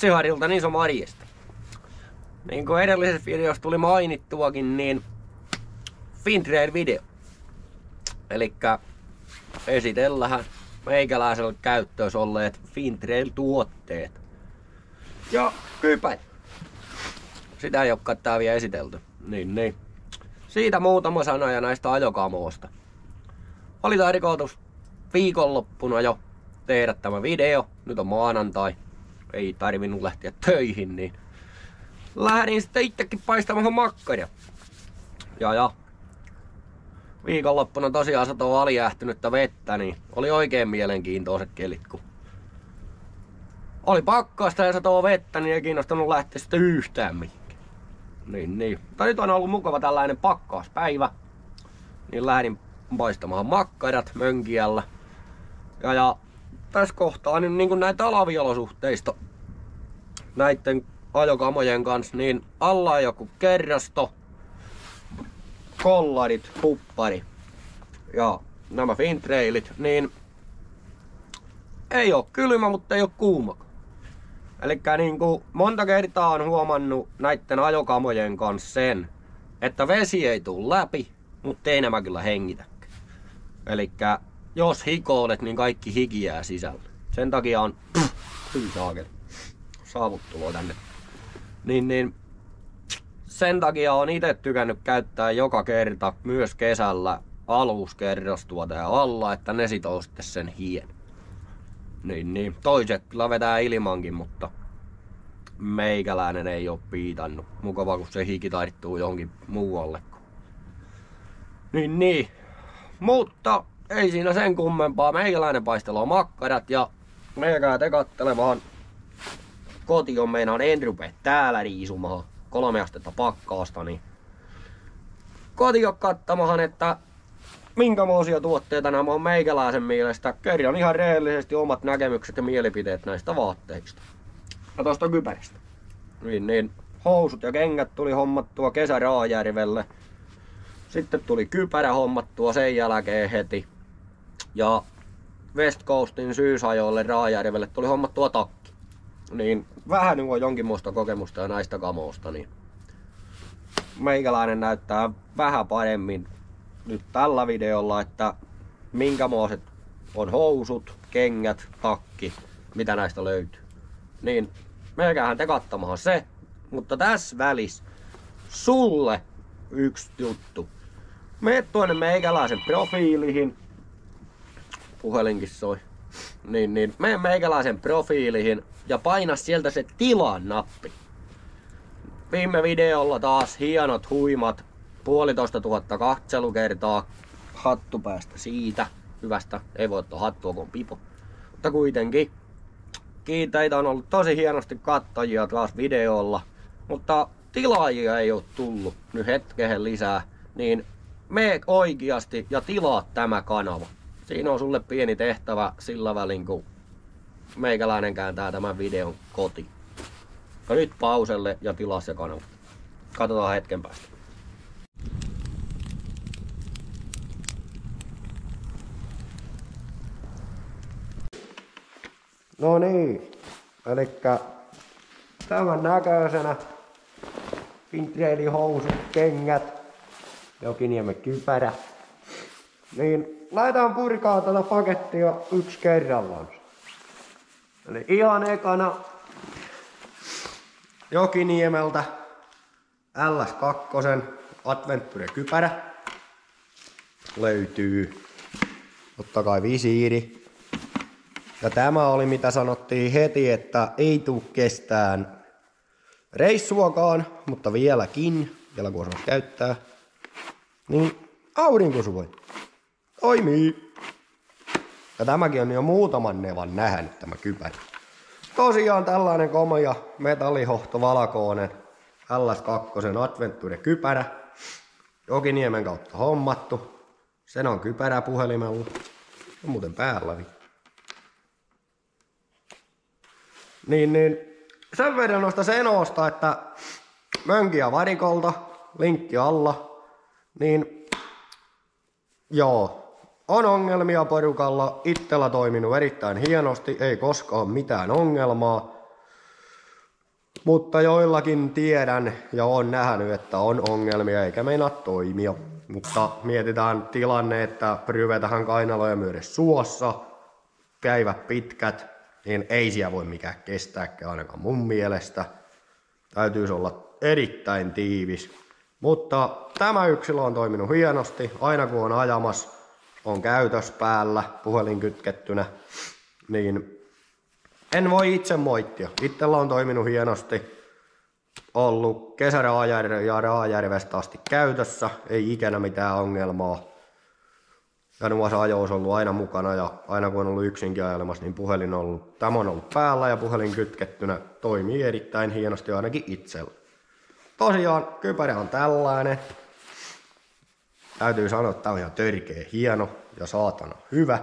Hissiharilta niin iso marjesta. Niin kuin edellisessä videossa tuli mainittuakin, niin Fintrail-video. Elikkä esitellähän meikäläisellä käyttöössä olleet Fintrail-tuotteet. Ja kypärä. Sitä ei olekaan tää vielä esitelty. Niin. Siitä muutama sana ja näistä ajokamoista. Oli tarkoitus viikonloppuna jo tehdä tämä video. Nyt on maanantai. Ei tarvinnut lähteä töihin, niin lähdin sitten itsekin paistamaan makkaria. Ja viikonloppuna tosiaan satoi alijäähtynyttä vettä, niin oli oikein mielenkiintoiset kelit, kun oli pakkasta ja satoi vettä, niin ei kiinnostanut lähteä sitten yhtään mihinkään. Niin. Mutta nyt on ollut mukava tällainen pakkauspäivä, niin lähdin paistamaan makkarat Mönkiällä. Ja tässä kohtaa niin kuin näitä talviolosuhteista näiden ajokamojen kanssa, niin alla on joku kerrasto, kollarit, huppari ja nämä Fintrailit, niin ei oo kylmä, mutta ei oo kuuma. Elikkä niinku monta kertaa on huomannut näiden ajokamojen kanssa sen, että vesi ei tuu läpi, mutta ei nämä kyllä hengitäkään. Elikkä jos hikoolet, niin kaikki hiki jää sisälle. Sen takia on saakeli. Saavut tuloo tänne. Niin sen takia on itse tykännyt käyttää joka kerta myös kesällä aluskerrostuota ja alla, että ne sitoo sitten sen hien. Niin. Toiset kyllä vetää ilmankin, mutta meikäläinen ei oo piitannut. Mukava kun se hiki taittuu johonkin muualle. Niin. Mutta ei siinä sen kummempaa. Meikäläinen paistelee makkarat ja meikää te kattelemaan. Koti on meinaan, en rupee täällä riisumaan 3 astetta pakkaasta, niin koti on kattamahan, että minkämoisia tuotteita nämä on meikäläisen mielestä. Kerron ihan rehellisesti omat näkemykset ja mielipiteet näistä vaatteista. Ja tosta kypäristä. Niin. Housut ja kengät tuli hommattua kesä Raajärvelle. Sitten tuli kypärä hommattua sen jälkeen heti. Ja West Coastin syysajoille Raajärvelle tuli hommattua takki. Niin vähän nyt on jonkinmoista kokemusta ja näistä kamoista, niin meikäläinen näyttää vähän paremmin nyt tällä videolla, että minkämoiset on housut, kengät, takki, mitä näistä löytyy. Niin meikähän te kattamahan se, mutta tässä välissä sulle yksi juttu. Mene tuonne meikäläisen profiilihin. Puhelinkin soi. Niin. Mene meikäläisen profiilihin ja paina sieltä se tilaan nappi. Viime videolla taas hienot huimat 1500 katselukertaa. Hattu päästä siitä. Hyvästä. Ei voi ottaa hattua kun on pipo. Mutta kuitenkin. Teitä on ollut tosi hienosti kattojia taas videolla. Mutta tilaajia ei ole tullut nyt hetkehen lisää. Niin mene oikeasti ja tilaa tämä kanava. Siinä on sulle pieni tehtävä sillä välin, kun meikäläinen kääntää tämän videon kotiin. Ja nyt pauselle ja tilaa se kanava. Katsotaan hetken päästä. No niin, elikkä tämän näköisenä Fintrailin housut, kengät, Jokiniemen kypärä. Niin laitetaan purkaa tätä pakettia yksi kerrallaan. Eli ihan ekana Jokiniemeltä LS2 Adventure kypärä. Löytyy totta kai visiiri. Ja tämä oli mitä sanottiin heti, että ei tuu kestään reissuakaan, mutta vieläkin, vielä kun osaa käyttää, niin aurinkosuoja toimii. Ja tämäkin on jo muutaman nevan nähnyt tämä kypärä. Tosiaan tällainen komea metallihohto valkoinen LS2 Adventure kypärä. Jokiniemen kautta hommattu. Sen on kypärä puhelimella. On muuten päällä. Niin sen verran noista Senosta, että Mönkiä varikolta, linkki alla, niin joo, on ongelmia porukalla, itsellä toiminut erittäin hienosti, ei koskaan mitään ongelmaa. Mutta joillakin tiedän ja on nähnyt, että on ongelmia eikä meinaa toimia. Mutta mietitään tilanne, että ryvetähän kainaloja myöden suossa, päivät pitkät, niin ei siellä voi mikään kestääkään ainakaan mun mielestä. Täytyisi olla erittäin tiivis. Mutta tämä yksilö on toiminut hienosti. Aina kun on ajamas, on käytös päällä, puhelin kytkettynä, niin en voi itse moittia. Itsellä on toiminut hienosti. Ollut ja Raajärvestä asti käytössä, ei ikinä mitään ongelmaa. Ja nuossa ajoissa on ollut aina mukana ja aina kun on ollut yksinkin ajelemassa, niin puhelin on ollut, tämä on ollut päällä ja puhelin kytkettynä. Toimii erittäin hienosti ainakin itsellä. Tosiaan kypärä on tällainen. Täytyy sanoa, että tämä on ihan törkeä hieno ja saatana hyvä.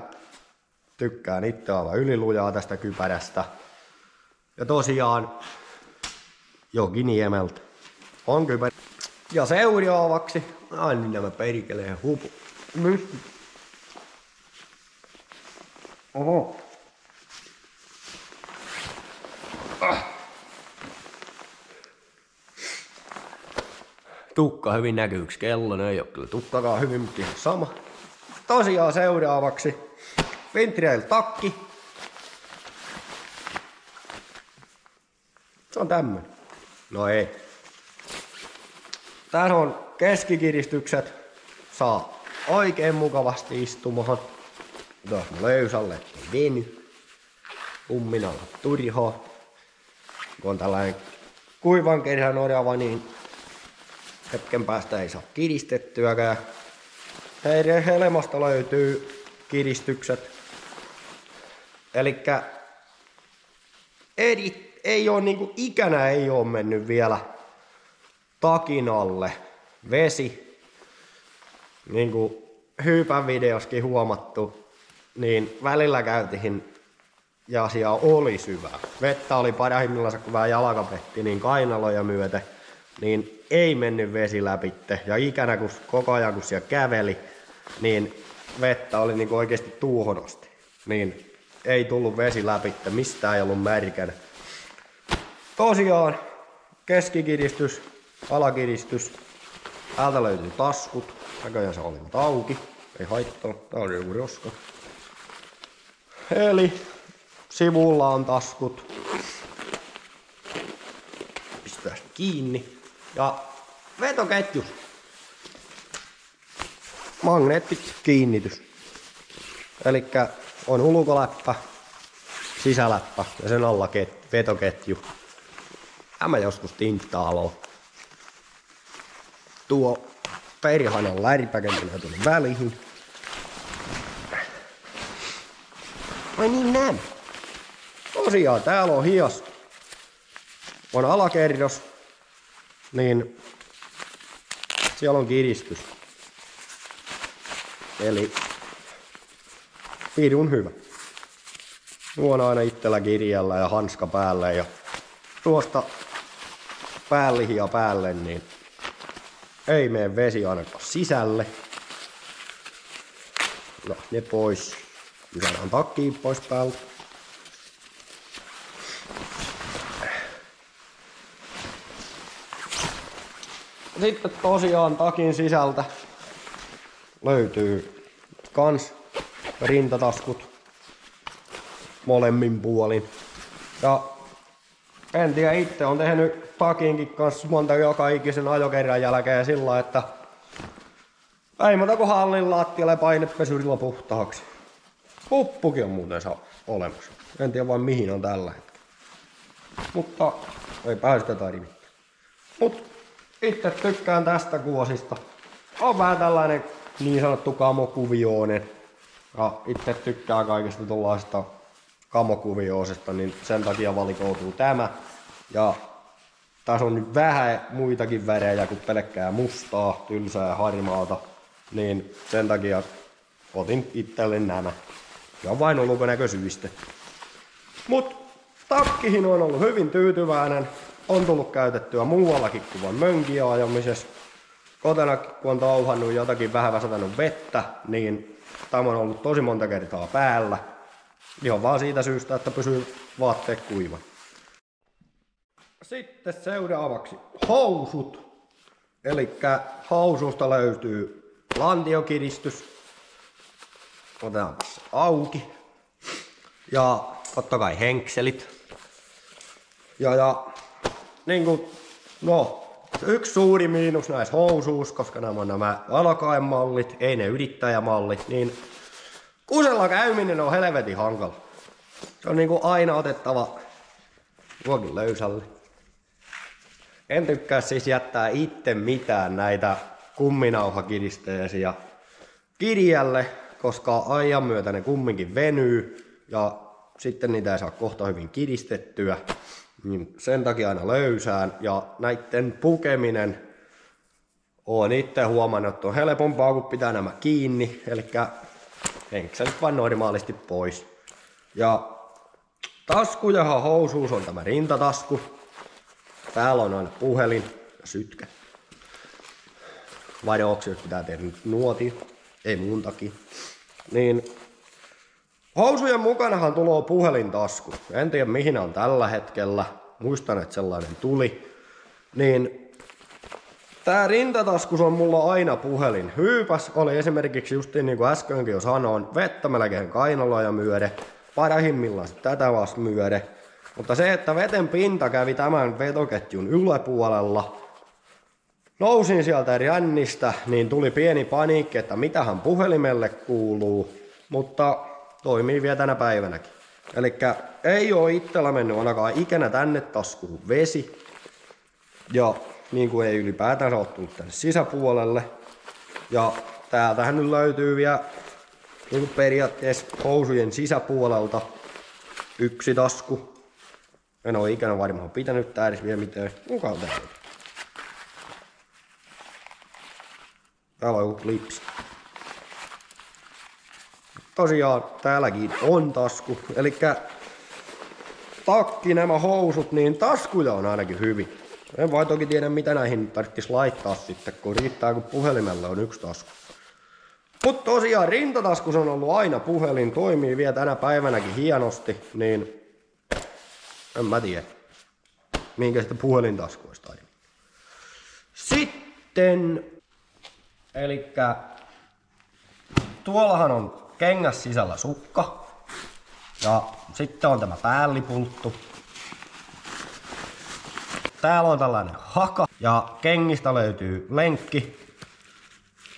Tykkään itse aivan ylilujaa tästä kypärästä. Ja tosiaan Jokiniemeltä on kypärä. Ja seuraavaksi, ai niin nämä perkeleen hupu. Oho. Tukka hyvin näkyvyksi, kellon ei oo kyllä tukkakaan hyvin, mutta ihan sama. Tosiaan seuraavaksi Wintrail takki. Se on tämmönen. No ei. Tää on keskikiristykset. Saa oikein mukavasti istumahan. Taas löysälle, ettei veny. Umminalla turhaa. Kun on tällainen kuivan kerran orava, niin hetken päästä ei saa kiristettyäkään. Helmasta löytyy kiristykset. Elikkä ei oo niinku ikänä ei oo mennyt vielä takin alle vesi. Niinku Hyypän videoskin huomattu, niin välillä käytiin ja asia oli syvää. Vettä oli parhaimmillaan, kun vähän jalkapetti, niin kainaloja myöten, niin ei mennyt vesi läpitte. Ja ikänä kun koko ajan kun siellä käveli, niin vettä oli niinku oikeesti tuuhon asti. Niin ei tullut vesi läpitte, mistään ei ollut märkänä. Tosiaan keskikiristys, alakiristys. Täältä löytyy taskut. Näköjään se olivat auki. Ei haittaa. Tää on joku roska. Eli sivulla on taskut. Pistää kiinni. Ja vetoketjus. Magneettikiinnitys. Elikkä on ulkoläppä, sisäläppä ja sen alla vetoketju. Tämä joskus tinttaalo. Tuo perhanan lärpäke menee tuonne väliin. Ai niin näin. Tosiaan täällä on hias. On alakerros. Niin siellä on kiristys. Eli pirun hyvä. Nuo on aina itsellä kirjalla ja hanska päälle ja tuosta päällihia päälle, niin ei mene vesi ainakaan sisälle. No, ne pois. Saadaan takkiin pois päältä. Sitten tosiaan takin sisältä löytyy kans rintataskut molemmin puolin. Ja en tiedä, itse on tehnyt takinkin kanssa monta joka ikisen ajokerran jälkeen sillä, että ei muuta kuin hallin lattialle painepesurilla puhtaaksi. Huppukin on muuten olemassa. En tiedä vaan mihin on tällä hetkellä. Mutta ei päästä tarvitse. Mut itse tykkään tästä kuosista. On vähän tällainen niin sanottu kamokuvioinen. Ja itse tykkää kaikista tuollaisesta kamokuvioosesta, niin sen takia valikoutuu tämä. Ja tässä on nyt vähän muitakin värejä kuin pelkkää mustaa, tylsää ja harmaata. Niin sen takia otin itselle nämä. Ja vain ulkonäkösyistä. Mut takkihin on ollut hyvin tyytyväinen. On tullut käytettyä muuallakin kuin vain mönkiä ajamisessa. Kotona kun on touhannut jotakin vähän satanut vettä, niin tämä on ollut tosi monta kertaa päällä. Ihan vaan siitä syystä, että pysyy vaatteet kuivan. Sitten seuraavaksi housut. Elikkä housusta löytyy lantiokiristys. Otetaan tässä auki. Ja totta kai henkselit. Ja niinku, no, yksi suuri miinus näissä housuissa, koska nämä on nämä alakaenmallit, ei ne yrittäjämallit, niin kusella käyminen on helvetin hankala. Se on niinku aina otettava vuokin löysälle. En tykkää siis jättää itse mitään näitä kumminauhakiristeisiä kirjalle, koska ajan myötä ne kumminkin venyy ja sitten niitä ei saa kohta hyvin kiristettyä. Niin sen takia aina löysään ja näitten pukeminen on itse huomannut, että on helpompaa kun pitää nämä kiinni, eli henkselit vaan normaalisti pois. Ja taskujahan housuus on tämä rintatasku. Täällä on aina puhelin ja sytkä. Vadoksi, jos pitää tehdä nyt nuotia, ei muun takia. Niin housujen mukanahan tulee puhelintasku. En tiedä mihin on tällä hetkellä. Muistan, että sellainen tuli. Niin tää rintataskus on mulla aina puhelin. Hyypäs oli esimerkiksi justiin niin kuin äskenkin jo sanoin, vettä melkein kainaloja myöden. Parahimmillaan tätä vasta myöden. Mutta se, että veten pinta kävi tämän vetoketjun yläpuolella. Nousin sieltä rännistä, niin tuli pieni paniikki, että mitähän puhelimelle kuuluu. Mutta toimii vielä tänä päivänäkin. Elikkä ei oo itsellä mennyt ainakaan ikinä tänne taskuun vesi. Ja niin kuin ei ylipäätään ole tullut tänne sisäpuolelle. Ja täältähän nyt löytyy vielä niin kuin periaatteessa housujen sisäpuolelta yksi tasku. En oo ikinä varmaan pitänyt tää edes vielä mitään. Kuka on täällä? Täällä on joku klipsi. Tosiaan täälläkin on tasku. Elikkä takki nämä housut, niin taskuja on ainakin hyvin. En vaan toki tiedä mitä näihin tarvitsisi laittaa sitten, kun riittää kun puhelimella on yksi tasku. Mut tosiaan rintataskus on ollut aina puhelin, toimii vielä tänä päivänäkin hienosti, niin en mä tiedä, minkä sitä puhelintaskuista on. Sitten, elikkä tuollahan on kengäs sisällä sukka ja sitten on tämä päällipulttu. Täällä on tällainen haka ja kengistä löytyy lenkki.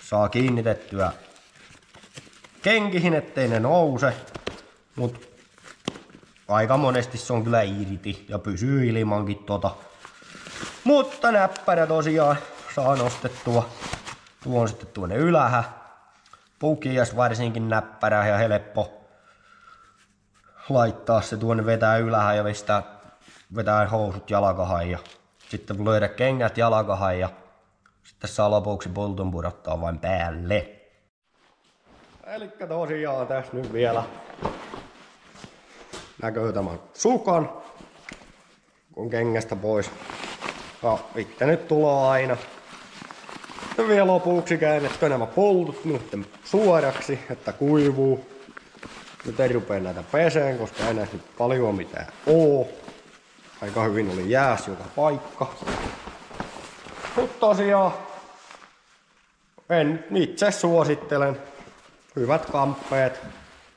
Saa kiinnitettyä kenkihin, ettei ne nouse, mut aika monesti se on kyllä irti ja pysyy ilmankin Mutta näppärä tosiaan saa nostettua. Tuo on sitten tuonne ylähä. Pukias varsinkin näppärä ja helppo laittaa se tuonne vetää ylähä ja vetää housut jalakahan ja sitten löydä kengät jalakahan ja sitten saa lopuksi pultun pudottaa vain päälle. Elikkä tosiaan tässä nyt vielä näkyy tämän sukan, kun kengästä pois. Ja itse nyt tulee aina. Ja vielä lopuksi käännetty nämä poltut nyt suoraksi, että kuivuu. Nyt ei rupea näitä peseen, koska ei näissä nyt paljon mitään oo. Aika hyvin oli jääs joka paikka. Mut tosiaan en itse suosittelen. Hyvät kamppeet,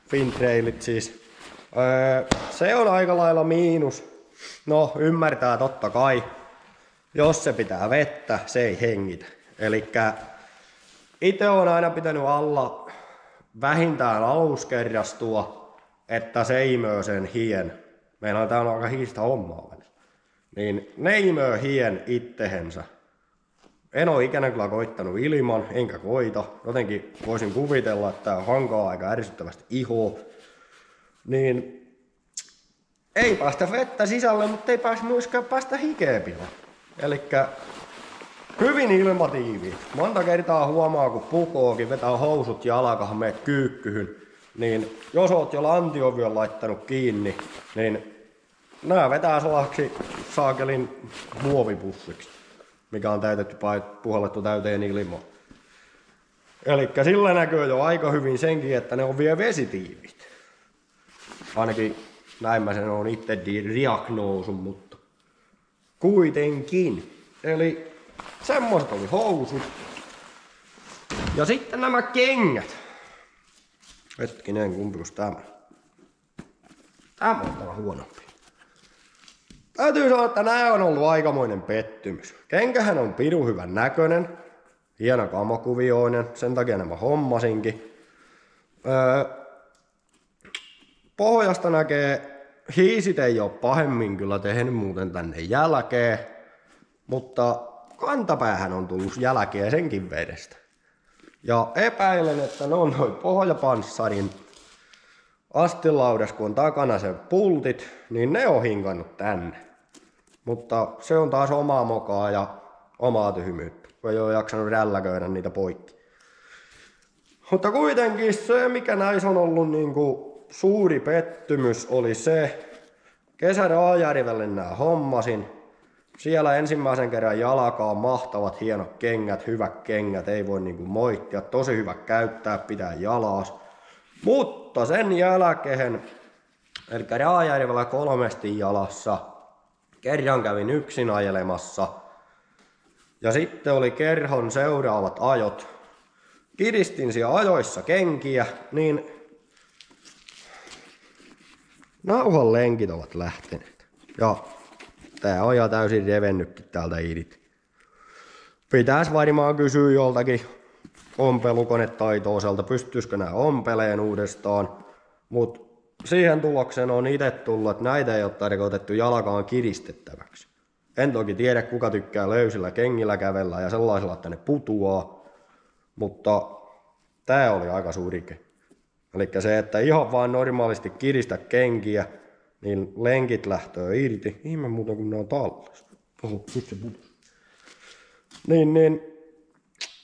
fintrailit siis. Se on aika lailla miinus. No ymmärtää totta kai. Jos se pitää vettä, se ei hengitä. Elikkä itse on aina pitänyt alla vähintään aluskerrastua, että se imöö sen hien. Meillä on täällä aika hiistä hommaa. Niin ne imöö hien ittehensä. En oo ikinä kyllä koittanut ilman, enkä koita. Jotenkin voisin kuvitella, että tää hankaa aika ärsyttävästi ihoa. Niin ei päästä vettä sisälle, mutta ei myöskään päästä hikeä pilaan. Elikkä hyvin ilmatiiviit. Monta kertaa huomaa, kun pukookin vetää housut jalakahan meet kyykkyhyn. Niin jos oot jo lantiovyön laittanut kiinni, niin nää vetää sellaiseksi saakelin muovipussiksi, mikä on täytetty puhallettu täyteen ilmaa. Elikkä sillä näkyy jo aika hyvin senkin, että ne on vielä vesitiivit. Ainakin näin mä sen on itse diagnoosun, mutta kuitenkin. Eli semmoiset oli housut. Ja sitten nämä kengät. Hetkinen, kumpikus tämä? Tämä on täällä huonompi. Täytyy sanoa, että nää on ollut aikamoinen pettymys. Kenkähän on pirun hyvän näköinen. Hieno kamakuvioinen, sen takia nämä hommasinkin. Pohjasta näkee, hiisit ei oo pahemmin kyllä tehnyt muuten tänne jälkeen. Mutta kantapäähän on tullut jälkeä senkin vedestä. Ja epäilen, että ne on noin pohjapanssarin astilaudas, kun on takana sen pultit, niin ne on hinkannut tänne. Mutta se on taas omaa mokaa ja omaa tyhmyyttä, kun ei ole jaksanut rälläköidä niitä poikki. Mutta kuitenkin se, mikä näissä on ollut niinku suuri pettymys, oli se, kesä Raajärvelle nää hommasin. Siellä ensimmäisen kerran jalkaan mahtavat hienot kengät, hyvät kengät, ei voi niinku moittia, tosi hyvä käyttää, pitää jalas. Mutta sen jälkeen, eli Raajärvellä 3 jalassa, kerran kävin yksin ajelemassa ja sitten oli kerhon seuraavat ajot. Kiristin siellä ajoissa kenkiä, niin nauhan lenkit ovat lähteneet. Ja tää on jo täysin revennytkin täältä irti. Pitäis varmaan kysyä joltakin ompelukonetaitoiselta, pystyisikö nää ompeleen uudestaan. Mut siihen tulokseen on itse tullut, että näitä ei ole tarkoitettu jalkaan kiristettäväksi. En toki tiedä, kuka tykkää löysillä kengillä kävellä ja sellaisella, että ne putuaa. Mutta tää oli aika surike. Elikkä se, että ihan vaan normaalisti kiristä kenkiä, niin lenkit lähtee irti. Ihme muuta kun ne on tallessa. Oho, nyt se putosi. Niin,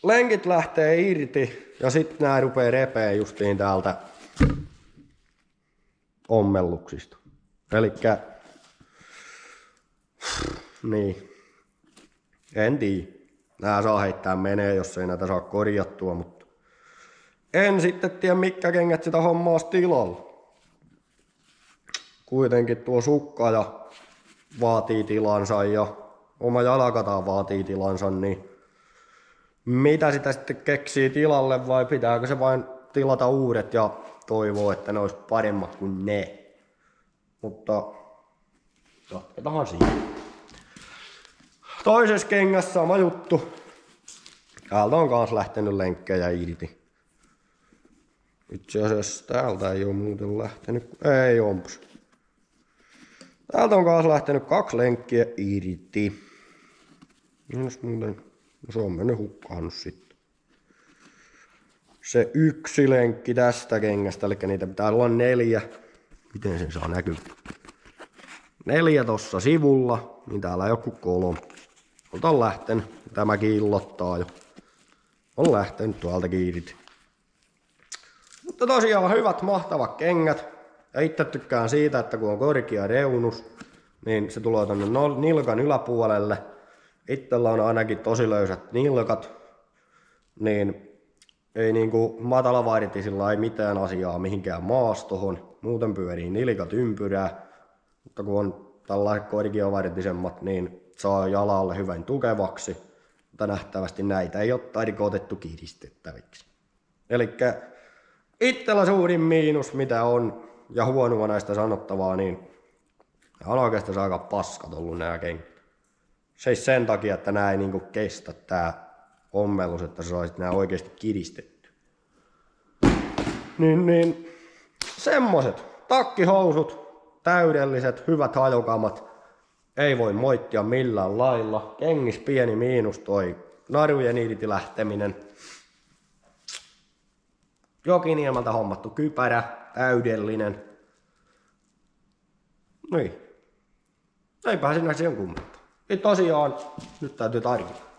lenkit lähtee irti ja sitten nää rupee repee justiin täältä ommelluksista. Elikkä niin. En tiedä. Nää saa heittää menee, jos ei näitä saa korjattua, mutta en sitten tiedä mitkä kengät sitä hommaa tilalla. Kuitenkin tuo sukka ja vaatii tilansa ja oma jalkataan vaatii tilansa, niin mitä sitä sitten keksii tilalle vai pitääkö se vain tilata uudet ja toivoo, että ne olisi paremmat kuin ne. Mutta jatketaan siitä. Toisessa kengässä sama juttu. Täältä on kans lähtenyt lenkkejä irti. Itse asiassa täältä ei oo muuten lähtenyt. Ei onpas. Täältä on kans lähtenyt 2 lenkkiä irti. Jos muuten, no se on mennyt hukkaan sitten. Se yksi lenkki tästä kengästä, eli niitä pitää olla 4. Miten sen saa näkyä? 4 tossa sivulla, niin täällä joku 3. On lähtenyt, tämäkin illottaa jo. On lähtenyt tuoltakin irti. Mutta tosiaan hyvät mahtavat kengät. Ja itse tykkään siitä, että kun on korkea reunus, niin se tulee tonne nilkan yläpuolelle. Itsellä on ainakin tosi löysät nilkat, niin ei niinku matalavartisilla ei mitään asiaa mihinkään maastohon. Muuten pyörii nilkat ympyrää, mutta kun on tällaiset korkeavartisemmat, niin saa jalalle hyvän tukevaksi. Mutta nähtävästi näitä ei ole tarkoitettu kiristettäviksi. Elikkä itsellä suurin miinus mitä on, ja huonoa näistä sanottavaa, niin on oikeastaan aika paskat ollut nää kengät. Siis sen takia, että nää ei niinku kestä tää ommellus, että sä saisit nää oikeesti kiristetty. Niin, semmoset takkihousut, täydelliset, hyvät hajokamat. Ei voi moittia millään lailla. Kengis pieni miinus toi narujen irti lähteminen. Jokiniemeltä hommattu kypärä, täydellinen. Niin. Eipä siinä siihen kummempaa. Ja tosiaan, nyt täytyy tarkita. –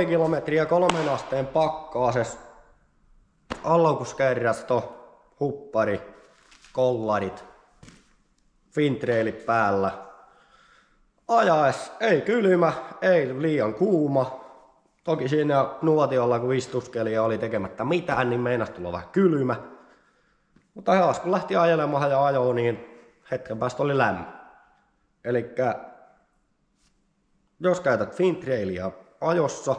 18,5 kilometriä 3 asteen pakkaases. Allokuskerrasto, huppari, kollarit, fintreilit päällä. Ajaes ei kylmä, ei liian kuuma. Toki siinä nuotiolla kun istuskeli ja oli tekemättä mitään, niin meinasi tulla vähän kylmä. Mutta taas kun lähti ajelemaan ja ajoi, niin hetken päästä oli lämmin. Elikkä jos käytät Fintrailia ajossa,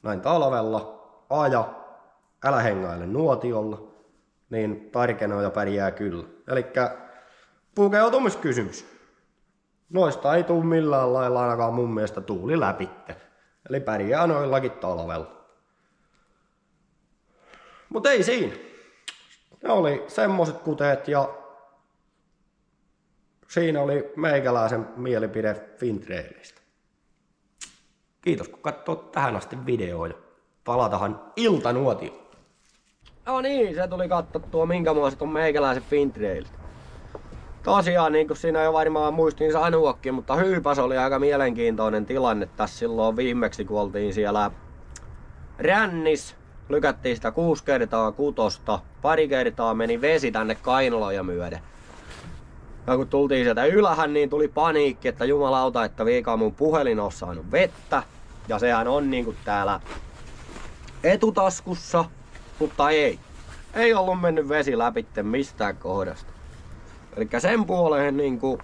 näin talvella, aja, älä hengaile nuotiolla, niin tarkenee ja pärjää kyllä. Elikkä pukeutumiskysymys. Noista ei tule millään lailla ainakaan mun mielestä tuuli läpitte. Eli pärjää noillakin talvella. Mut ei siinä. Ne oli semmoset kuteet ja siinä oli meikäläisen mielipide Fintrailista. Kiitos kun katsoit tähän asti videoa ja palatahan iltanuotioon. No niin, se tuli katsottua minkämoiset on meikäläisen Fintrailit. Tosiaan niin kuin siinä jo varmaan muistin sanoakin, mutta hyypäs oli aika mielenkiintoinen tilanne tässä silloin viimeksi kun oltiin siellä rännis. Lykättiin sitä 6x6. Pari kertaa meni vesi tänne kainaloja myöden. Ja kun tultiin sieltä ylähän, niin tuli paniikki, että jumalauta, että viikaa mun puhelin on saanut vettä. Ja sehän on niinku täällä etutaskussa, mutta ei. Ei ollut mennyt vesi läpitte mistään kohdasta. Elikkä sen puoleen niinku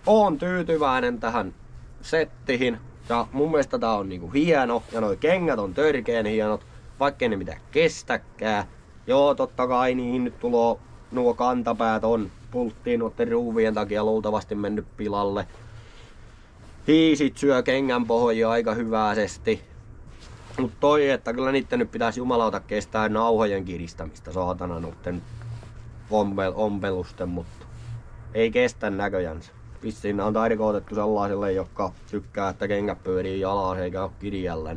oon tyytyväinen tähän settiin. Ja mun mielestä tää on niinku hieno ja noi kengät on törkeen hienot, vaikkei ne mitään kestäkään. Joo, totta kai niihin nyt tuloo nuo kantapäät on pulttiin noiden ruuvien takia luultavasti mennyt pilalle. Hiisit syö kengän pohjia aika hyväisesti. Mut toi, että kyllä niitten nyt pitäisi jumalauta kestää nauhojen kiristämistä saatana noiden ompelusten, mutta ei kestä näköjänsä. Vissiin on tarkoitettu sellaiselle, jotka tykkää, että kengät pyörii jalas eikä oo kirjällä.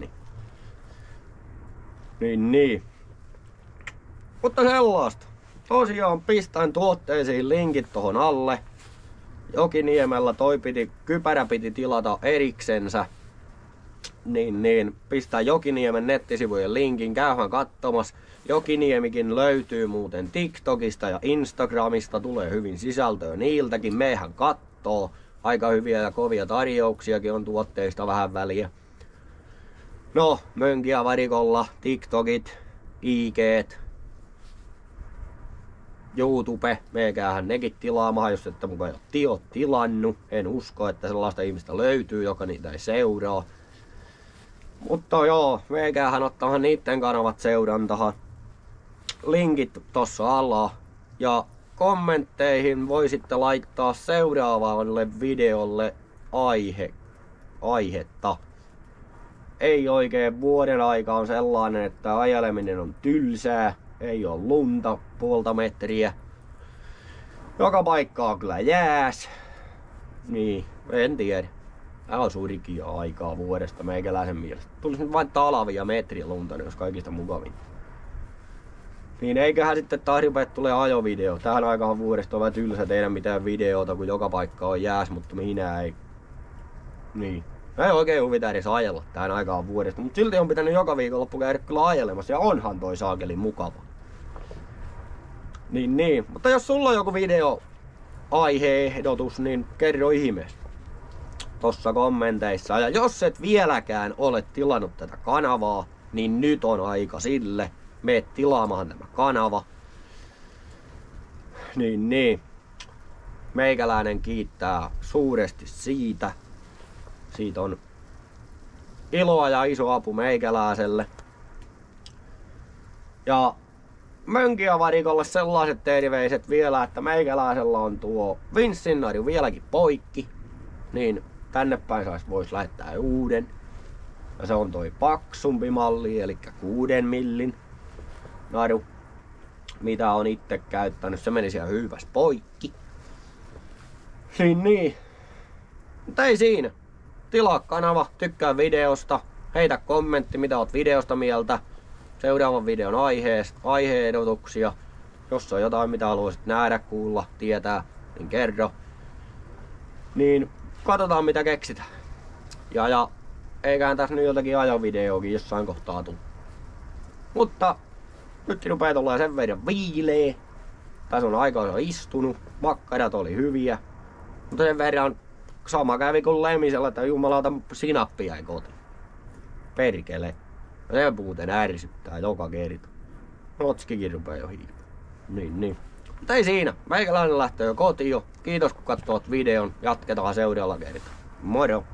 Niin. Mutta sellaista. Tosiaan pistän tuotteisiin linkit tohon alle. Jokiniemellä kypärä piti tilata eriksensä. Niin. Pistää Jokiniemen nettisivujen linkin. Käyhän katsomassa. Jokiniemikin löytyy muuten TikTokista ja Instagramista. Tulee hyvin sisältöä niiltäkin. Mehän kattoo. Aika hyviä ja kovia tarjouksiakin on tuotteista vähän väliä. No, Mönkiä varikolla, TikTokit, IGt, YouTube, meikäähän nekin tilaamaan, jos ette mukaan jo tilannut. En usko, että sellaista ihmistä löytyy, joka niitä ei seuraa. Mutta joo, meikäähän ottaahan niitten kanavat seurantahan. Linkit tossa alla. Ja kommentteihin voisitte laittaa seuraavalle videolle aihetta. Ei oikein vuoden aika on sellainen, että ajeleminen on tylsää. Ei oo lunta puolta metriä. Joka paikka on kyllä jääs. Niin, en tiedä. Tää on surikia aikaa vuodesta meikäläisen mielestä. Tulisi nyt vain talvia metriä lunta, niin olisi kaikista mukavin. Niin eiköhän sitten taas rupea tulee ajovideo. Tähän aikaan vuodesta on vähän tylsä tehdä mitään videota, kun joka paikka on jääs, mutta minä ei. Niin. Ei oikein huvita edes ajella tähän aikaan vuodesta, mutta silti on pitänyt joka viikonloppu käydä kyllä ajelemassa ja onhan toi saakeli mukava. Niin. Mutta jos sulla on joku video aihe-ehdotus, niin kerro ihmeessä tossa kommenteissa. Ja jos et vieläkään ole tilannut tätä kanavaa, niin nyt on aika sille. Meet tilaamaan tämä kanava. Niin. Meikäläinen kiittää suuresti siitä. Siitä on iloa ja iso apu meikäläiselle. Ja Mönkiä varikolle sellaiset terveiset vielä, että meikäläisellä on tuo Vincinnari vieläkin poikki. Niin tänne päin vois lähettää uuden. Ja se on toi paksumpi malli, eli 6 millin naru. Mitä on itse käyttänyt. Se meni siellä hyväs poikki. Niin. Mutta ei siinä. Tilaa kanava, tykkää videosta, heitä kommentti mitä oot videosta mieltä, seuraavan videon aihe-ehdotuksia, jos on jotain mitä haluaisit nähdä, kuulla, tietää, niin kerro. Niin katsotaan mitä keksitään. Ja eiköhän tässä nyt jotakin ajovideoakin jossain kohtaa tuu. Mutta nyt rupeaa tulla sen verran viilee. Tässä on aikaa istunut, makkarat oli hyviä, mutta sen verran sama kävi kuin Lemisellä, että jumalauta sinappi jäi kotiin. Perkele. Se muuten ärsyttää joka kerta. Rotskikin rupee jo hiipaa. Niin. Mutta ei siinä. Meikäläinen lähtee jo kotiin. Kiitos kun katsoit videon. Jatketaan seuraavalla kertaa. Moro!